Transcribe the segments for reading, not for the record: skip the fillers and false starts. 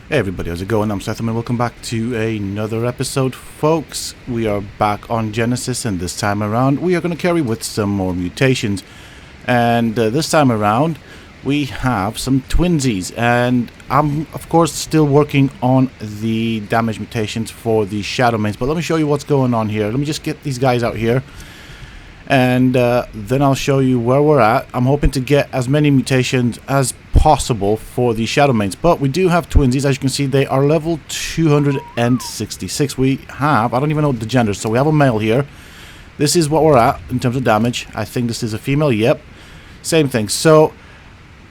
Hey everybody, how's it going? I'm Sethum and welcome back to another episode, folks. We are back on Genesis, and this time around we are going to carry with some more mutations. And this time around we have some twinsies, and I'm of course still working on the damage mutations for the Shadowmanes. But let me show you what's going on here. Let me just get these guys out here, and then I'll show you where we're at. I'm hoping to get as many mutations as possible for the Shadowmanes, but we do have twinsies. As you can see, they are level 266. We have, I don't even know the gender, so we have a male here. This is what we're at in terms of damage. I think this is a female. Yep, same thing. So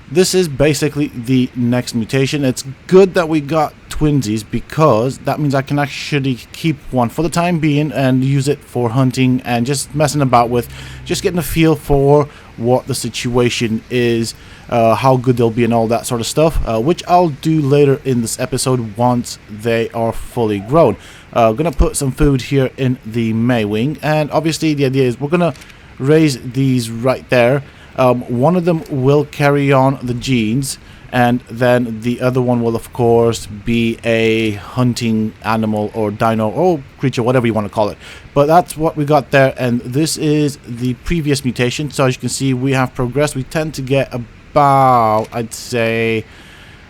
this is basically the next mutation. It's good that we got twinsies because that means I can actually keep one for the time being and use it for hunting and just messing about with, just getting a feel for what the situation is, how good they'll be and all that sort of stuff, which I'll do later in this episode once they are fully grown. Gonna put some food here in the Maywing, and obviously the idea is we're gonna raise these right there. One of them will carry on the genes, and then the other one will of course be a hunting animal or dino or creature, whatever you want to call it. But that's what we got there, and this is the previous mutation. So as you can see, we have progressed. We tend to get about, I'd say,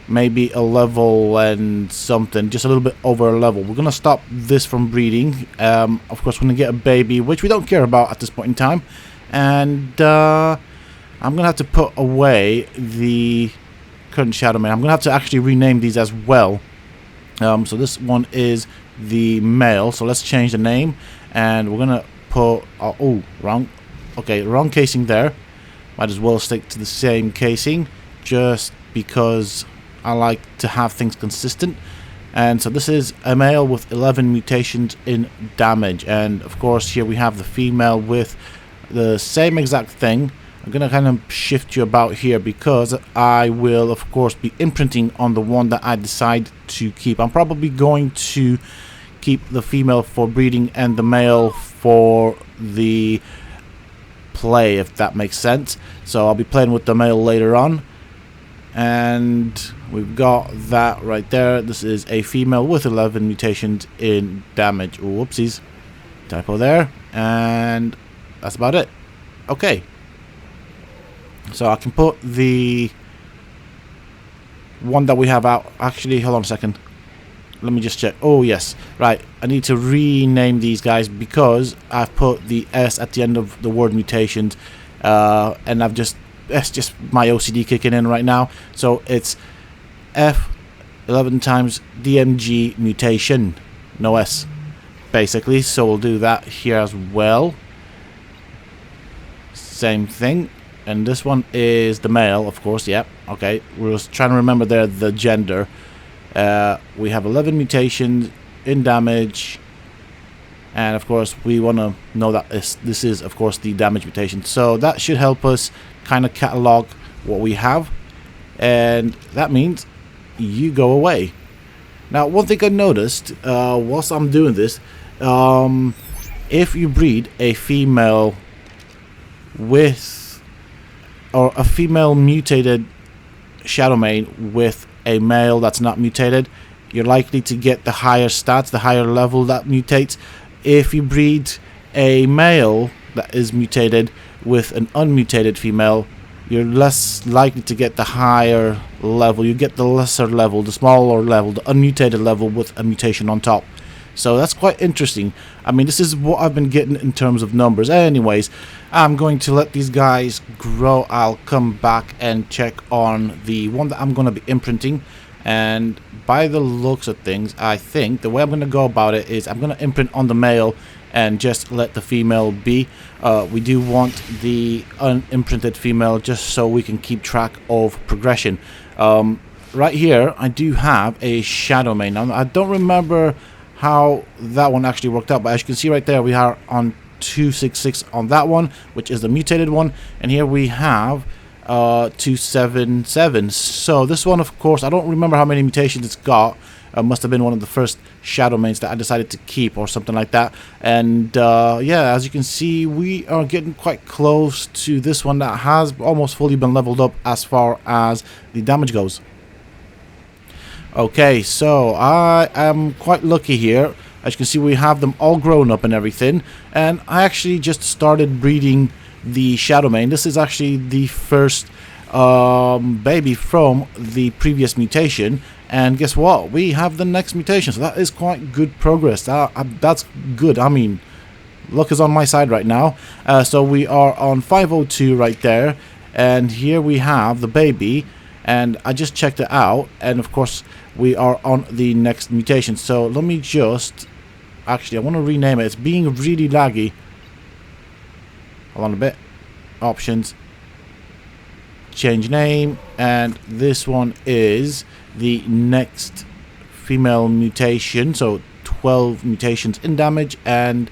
maybe a level and something, just a little bit over a level. We're gonna stop this from breeding. Of course, we're gonna get a baby, which we don't care about at this point in time, and I'm going to have to put away the current Shadowmane. I'm going to have to actually rename these as well. So this one is the male. So let's change the name. And we're going to put... oh, wrong. Okay, wrong casing there. Might as well stick to the same casing, just because I like to have things consistent. And so this is a male with 11 mutations in damage. And of course here we have the female with the same exact thing. I'm going to kind of shift you about here because I will, of course, be imprinting on the one that I decide to keep. I'm probably going to keep the female for breeding and the male for the play, if that makes sense. So I'll be playing with the male later on. And we've got that right there. This is a female with 11 mutations in damage. Ooh, whoopsies. Typo there. And that's about it. Okay. So I can put the one that we have out. Actually, hold on a second. Let me just check. Oh, yes. Right. I need to rename these guys because I've put the S at the end of the word mutations. And I've just... That's just my OCD kicking in right now. So it's F 11 times DMG mutation. No S, basically. So we'll do that here as well. Same thing. And this one is the male, of course. Yep. Okay. We're just trying to remember there the gender. We have 11 mutations in damage. And of course, we want to know that this is, of course, the damage mutation. So that should help us kind of catalog what we have. And that means you go away. Now, one thing I noticed whilst I'm doing this, if you breed a female with... or a female mutated Shadowmane with a male that's not mutated, you're likely to get the higher stats, the higher level that mutates. If you breed a male that is mutated with an unmutated female, you're less likely to get the higher level. You get the lesser level, the smaller level, the unmutated level with a mutation on top. So that's quite interesting. I mean, this is what I've been getting in terms of numbers. Anyways, I'm going to let these guys grow. I'll come back and check on the one that I'm going to be imprinting. And by the looks of things, I think the way I'm going to go about it is I'm going to imprint on the male and just let the female be. We do want the unimprinted female just so we can keep track of progression. Right here, I do have a Shadowmane. Now, I don't remember how that one actually worked out, but as you can see right there, we are on 266 on that one, which is the mutated one, and here we have 277. So this one, of course, I don't remember how many mutations it's got. Must have been one of the first Shadowmanes that I decided to keep or something like that. And yeah, as you can see, we are getting quite close to this one that has almost fully been leveled up as far as the damage goes. Okay, so I am quite lucky here. As you can see, we have them all grown up and everything. And I actually just started breeding the Shadowmane. This is actually the first baby from the previous mutation. And guess what? We have the next mutation. So that is quite good progress. That's good. I mean, luck is on my side right now. So we are on 502 right there. And here we have the baby. And I just checked it out. And of course, we are on the next mutation. So let me just... Actually, I want to rename it. It's being really laggy. Hold on a bit. Options. Change name. And this one is the next female mutation. So 12 mutations in damage. And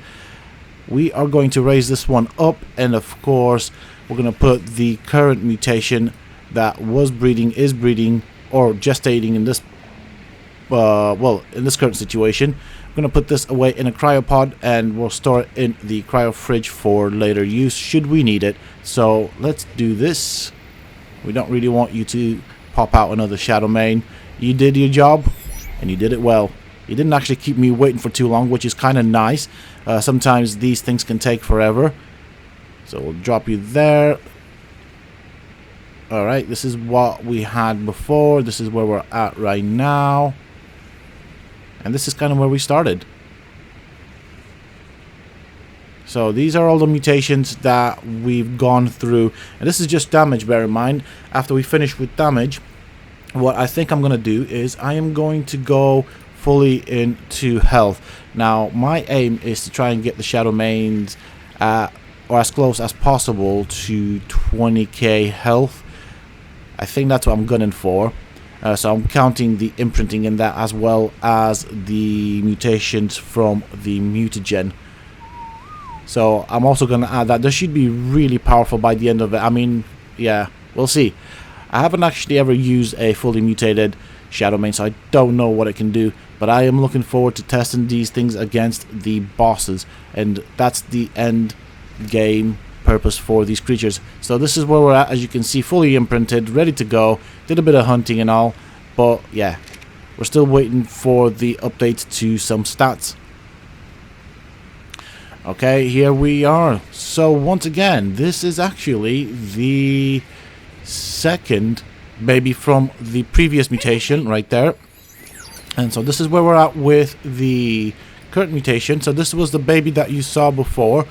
we are going to raise this one up. And of course, we're going to put the current mutation that was breeding, is breeding, or gestating in this well, in this current situation. I'm going to put this away in a cryopod and we'll store it in the cryo fridge for later use should we need it. So let's do this. We don't really want you to pop out another Shadowmane. You did your job and you did it well. You didn't actually keep me waiting for too long, which is kind of nice. Sometimes these things can take forever. So we'll drop you there. Alright, this is what we had before. This is where we're at right now. And this is kind of where we started. So these are all the mutations that we've gone through. And this is just damage, bear in mind. After we finish with damage, what I think I'm going to do is I am going to go fully into health. Now, my aim is to try and get the Shadowmanes or as close as possible to 20k health. I think that's what I'm gunning for. So I'm counting the imprinting in that as well as the mutations from the mutagen. So I'm also going to add that. This should be really powerful by the end of it. I mean, yeah, we'll see. I haven't actually ever used a fully mutated Shadowmane, so I don't know what it can do. But I am looking forward to testing these things against the bosses. And that's the end game purpose for these creatures. So this is where we're at, as you can see, fully imprinted, ready to go. Did a bit of hunting and all, but yeah, we're still waiting for the update to some stats. Okay, here we are. So once again, this is actually the second baby from the previous mutation right there. And so this is where we're at with the current mutation. So this was the baby that you saw before.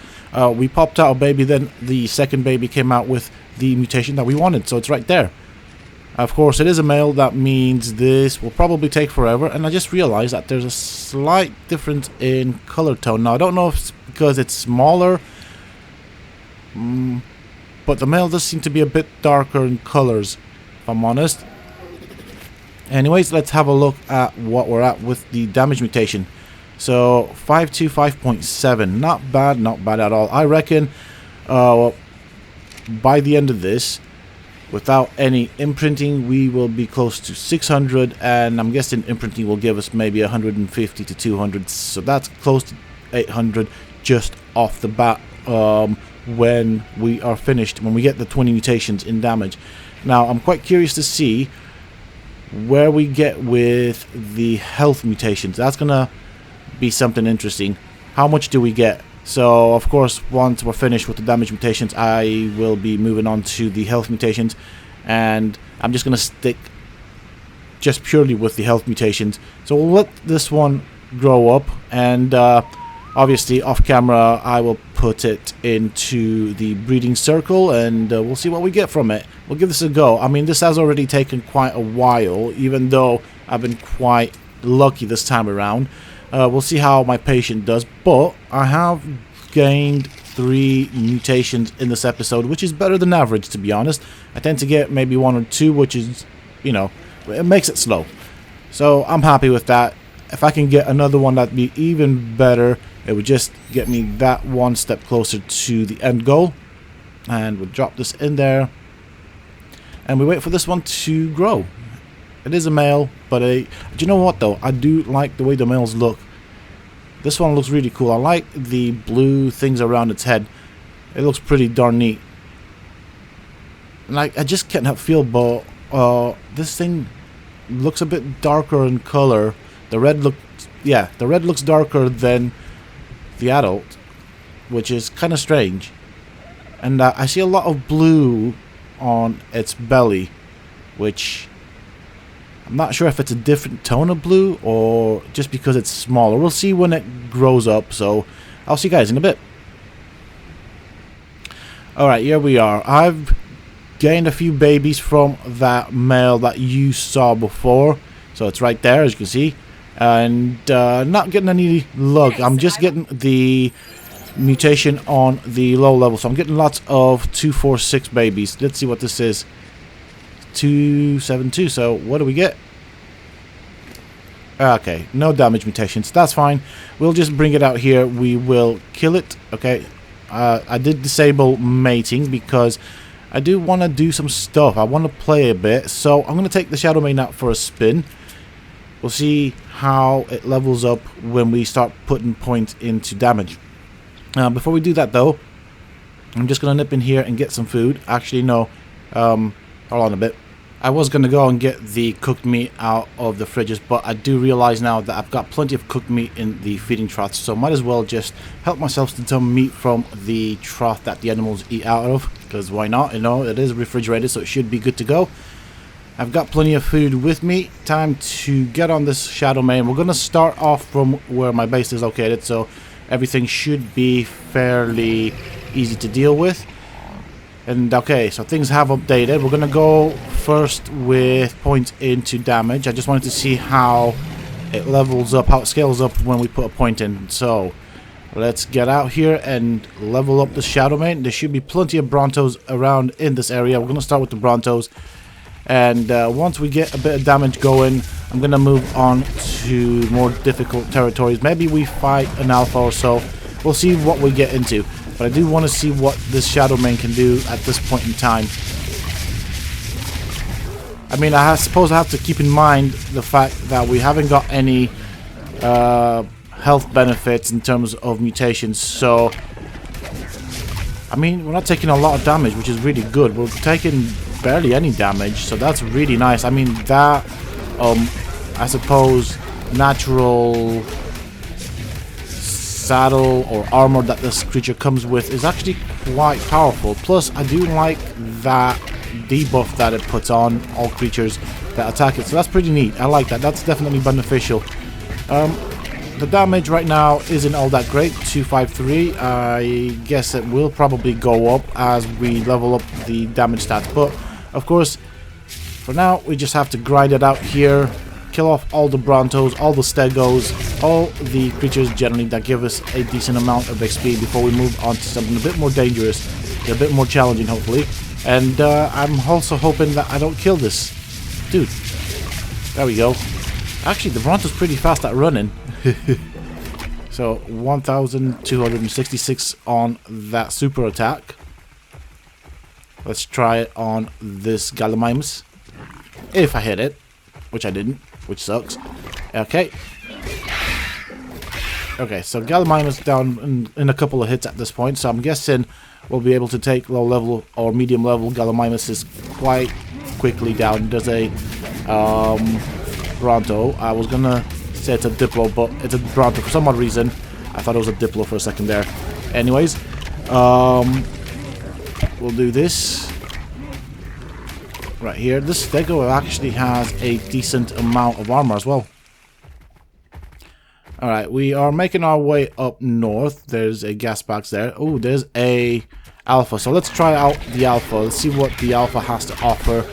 We popped out a baby, then the second baby came out with the mutation that we wanted. So it's right there. Of course, it is a male. That means this will probably take forever. And I just realized that there's a slight difference in color tone. Now, I don't know if it's because it's smaller. But the male does seem to be a bit darker in colors, if I'm honest. Anyways, let's have a look at what we're at with the damage mutation. So 525.7, not bad at all. I reckon by the end of this, without any imprinting, we will be close to 600, and I'm guessing imprinting will give us maybe 150 to 200, so that's close to 800 just off the bat when we are finished, when we get the 20 mutations in damage. Now, I'm quite curious to see where we get with the health mutations. That's gonna be something interesting. How much do we get? So of course, once we're finished with the damage mutations, I will be moving on to the health mutations, and I'm just gonna stick just purely with the health mutations. So we'll let this one grow up, and obviously off camera I will put it into the breeding circle, and we'll see what we get from it. We'll give this a go. I mean, this has already taken quite a while, even though I've been quite lucky this time around. We'll see how my patient does, but I have gained 3 mutations in this episode, which is better than average, to be honest. I tend to get maybe 1 or 2, which is, you know, it makes it slow. So I'm happy with that. If I can get another one, that'd be even better. It would just get me that one step closer to the end goal. And we'll drop this in there. And we wait for this one to grow. It is a male, but do you know what though? I do like the way the males look. This one looks really cool. I like the blue things around its head. It looks pretty darn neat. And I just can't help feel, but this thing, looks a bit darker in color. The red looks darker than the adult, which is kind of strange. And I see a lot of blue on its belly, which I'm not sure if it's a different tone of blue or just because it's smaller. We'll see when it grows up, so I'll see you guys in a bit. Alright, here we are. I've gained a few babies from that male that you saw before. So it's right there, as you can see. And not getting any luck. I'm just getting the mutation on the low level. So I'm getting lots of 246 babies. Let's see what this is. 272. So what do we get? Okay, no damage mutations. That's fine. We'll just bring it out here. We will kill it. Okay. I did disable mating because I do want to do some stuff. I want to play a bit. So I'm going to take the Shadowmane out for a spin. We'll see how it levels up when we start putting points into damage. Before we do that though, I'm just going to nip in here and get some food. Actually, no. Hold on a bit. I was going to go and get the cooked meat out of the fridges, but I do realize now that I've got plenty of cooked meat in the feeding troughs, so might as well just help myself to some meat from the trough that the animals eat out of, because why not? You know, it is refrigerated, so it should be good to go. I've got plenty of food with me. Time to get on this Shadowmane. We're going to start off from where my base is located, so everything should be fairly easy to deal with. And okay, so things have updated. We're going to go first with points into damage. I just wanted to see how it levels up, how it scales up when we put a point in. So let's get out here and level up the Shadowmane. There should be plenty of Brontos around in this area. We're going to start with the Brontos. And once we get a bit of damage going, I'm going to move on to more difficult territories. Maybe we fight an alpha or so. We'll see what we get into. But I do want to see what this Shadowmane can do at this point in time. I mean, I suppose I have to keep in mind the fact that we haven't got any health benefits in terms of mutations. So, I mean, we're not taking a lot of damage, which is really good. We're taking barely any damage, so that's really nice. I mean, that, I suppose, natural saddle or armor that this creature comes with is actually quite powerful. Plus, I do like that debuff that it puts on all creatures that attack it, so that's pretty neat. I like that. That's definitely beneficial. The damage right now isn't all that great, 253. I guess it will probably go up as we level up the damage stats, but of course for now we just have to grind it out here. Kill off all the Brontos, all the Stegos, all the creatures generally that give us a decent amount of XP before we move on to something a bit more dangerous, a bit more challenging hopefully. And I'm also hoping that I don't kill this dude. There we go. Actually, the Bronto's pretty fast at running. So 1,266 on that super attack. Let's try it on this Gallimimus. If I hit it, which I didn't, which sucks. Okay. Okay, so Gallimimus down in a couple of hits at this point, so I'm guessing we'll be able to take low level or medium level Gallimimus quite quickly down. There's a Bronto. I was gonna say it's a Diplo, but it's a Bronto for some odd reason. I thought it was a Diplo for a second there. Anyways, we'll do this right here. This Stego actually has a decent amount of armor as well. Alright, we are making our way up north. There's a gas box there. Oh, there's a alpha. So let's try out the alpha. Let's see what the alpha has to offer.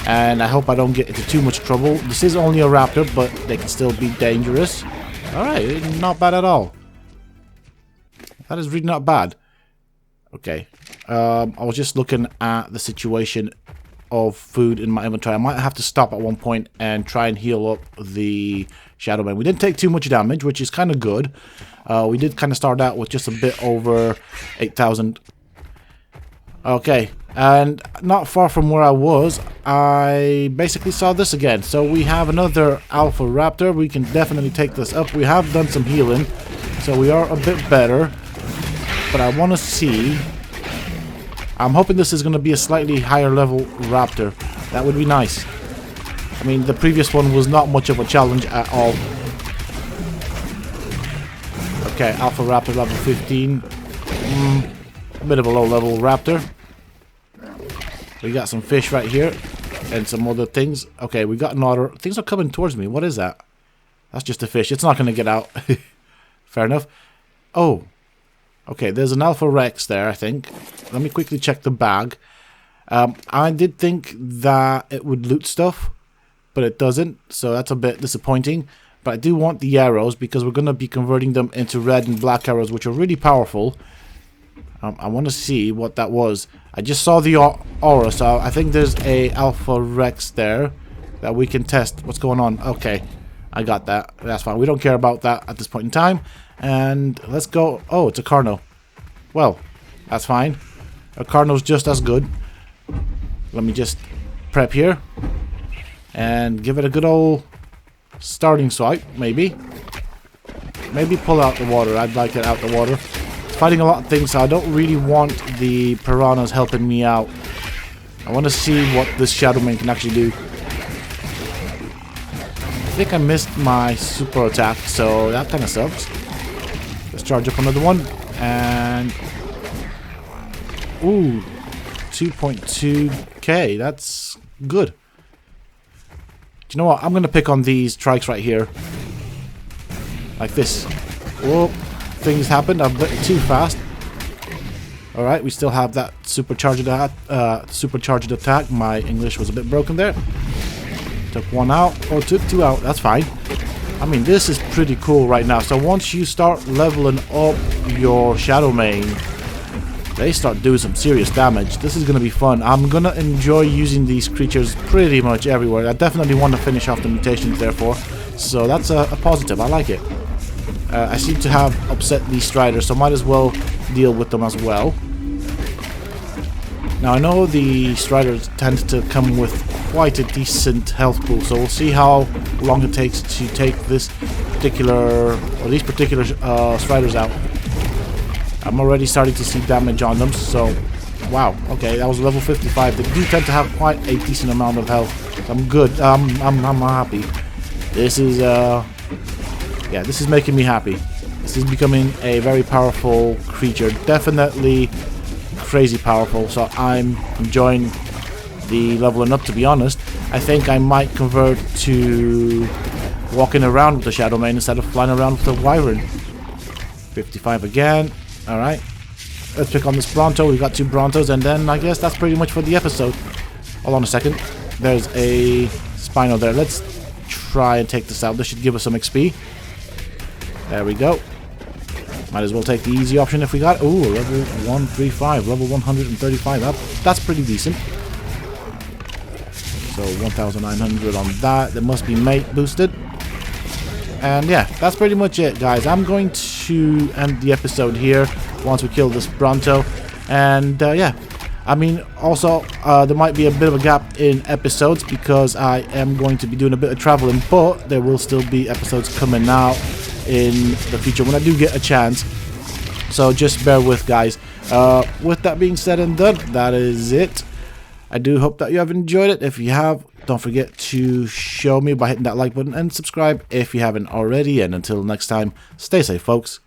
And I hope I don't get into too much trouble. This is only a raptor, but they can still be dangerous. Alright, not bad at all. That is really not bad. Okay. I was just looking at the situation of food in my inventory. I might have to stop at one point and try and heal up the Shadowmane. We didn't take too much damage, which is kind of good. We did kind of start out with just a bit over 8,000. Okay, and not far from where I was, I basically saw this again. So we have another Alpha Raptor. We can definitely take this up. We have done some healing, so we are a bit better. But I want to see... I'm hoping this is going to be a slightly higher level Raptor. That would be nice. I mean, the previous one was not much of a challenge at all. Okay, Alpha Raptor level 15. A bit of a low level raptor. We got some fish right here. And some other things. Okay, we got an otter. Things are coming towards me. What is that? That's just a fish. It's not going to get out. Fair enough. Oh. Okay, there's an Alpha Rex there, I think. Let me quickly check the bag. I did think that it would loot stuff, but it doesn't. So that's a bit disappointing. But I do want the arrows because we're going to be converting them into red and black arrows, which are really powerful. I want to see what that was. I just saw the aura, so I think there's a Alpha Rex there that we can test. What's going on? Okay, I got that. That's fine. We don't care about that at this point in time. And let's go. Oh, it's a Carno. Well, that's fine. A Carno's just as good. Let me just prep here and give it a good old starting swipe, maybe. Maybe pull out the water. I'd like it out the water. Fighting a lot of things, so I don't really want the piranhas helping me out. I want to see what this Shadowmane can actually do. I think I missed my super attack, so that kind of sucks. Let's charge up another one, and ooh, 2.2k. That's good. Do you know what? I'm gonna pick on these trikes right here, like this. Whoa. Things happened a bit too fast. Alright, we still have that supercharged attack. My English was a bit broken there. Took one out, or took two out. That's fine. I mean, this is pretty cool right now. So once you start leveling up your Shadowmane, they start doing some serious damage. This is going to be fun. I'm going to enjoy using these creatures pretty much everywhere. I definitely want to finish off the mutations, therefore. So that's a positive. I like it. I seem to have upset these striders, so might as well deal with them as well. Now, I know the striders tend to come with quite a decent health pool, so we'll see how long it takes to take this particular, or these particular striders out. I'm already starting to see damage on them, so wow. Okay, that was level 55. They do tend to have quite a decent amount of health. I'm good. I'm happy. This is yeah, this is making me happy. This is becoming a very powerful creature. Definitely crazy powerful. So I'm enjoying the leveling up, to be honest. I think I might convert to walking around with the Shadowmane instead of flying around with the Wyvern. 55 again. Alright. Let's pick on this Bronto. We've got two Brontos, and then I guess that's pretty much for the episode. Hold on a second. There's a Spino there. Let's try and take this out. This should give us some XP. There we go. Might as well take the easy option if we got it. Ooh, level 135, level 135. That's pretty decent. So 1,900 on that. That must be mate boosted. And yeah, that's pretty much it, guys. I'm going to end the episode here once we kill this Bronto. And yeah, I mean, also, there might be a bit of a gap in episodes because I am going to be doing a bit of traveling, but there will still be episodes coming out in the future when I do get a chance. So just bear with, guys. With that being said and done, that is it. I do hope that you have enjoyed it. If you have, don't forget to show me by hitting that like button and subscribe if you haven't already. And until next time, stay safe, folks.